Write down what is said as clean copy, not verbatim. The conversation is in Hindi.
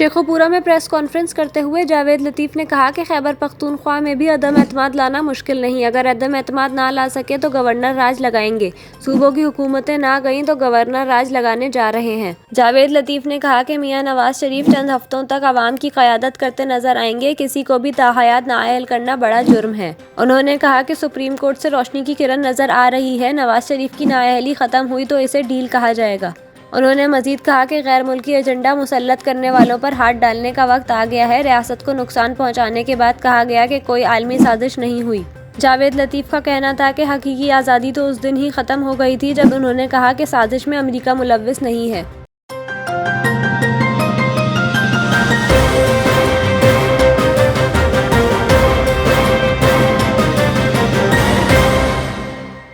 शेखोपुरा में प्रेस कॉन्फ्रेंस करते हुए जावेद लतीफ़ ने कहा कि खैबर पख्तूनख्वा में भी अदम एतमाद लाना मुश्किल नहीं, अगर अदम एतमाद ना ला सके तो गवर्नर राज लगाएंगे। सूबों की हुकूमतें ना गईं तो गवर्नर राज लगाने जा रहे हैं। जावेद लतीफ़ ने कहा कि मियां नवाज शरीफ चंद हफ्तों तक अवाम की क़यादत करते नजर आएंगे, किसी को भी ताहयात नाअहल करना बड़ा जुर्म है। उन्होंने कहा कि सुप्रीम कोर्ट से रोशनी की किरण नजर आ रही है, नवाज शरीफ की नाअहली ख़त्म हुई तो इसे डील कहा जाएगा। उन्होंने मजीद कहा कि गैर मुल्की एजेंडा मुसल्लत करने वालों पर हाथ डालने का वक्त आ गया है। रियासत को नुकसान पहुंचाने के बाद कहा गया कि कोई आलमी साजिश नहीं हुई। जावेद लतीफ़ का कहना था कि हकीकी आज़ादी तो उस दिन ही ख़त्म हो गई थी जब उन्होंने कहा कि साजिश में अमेरिका मुलव्विस नहीं है।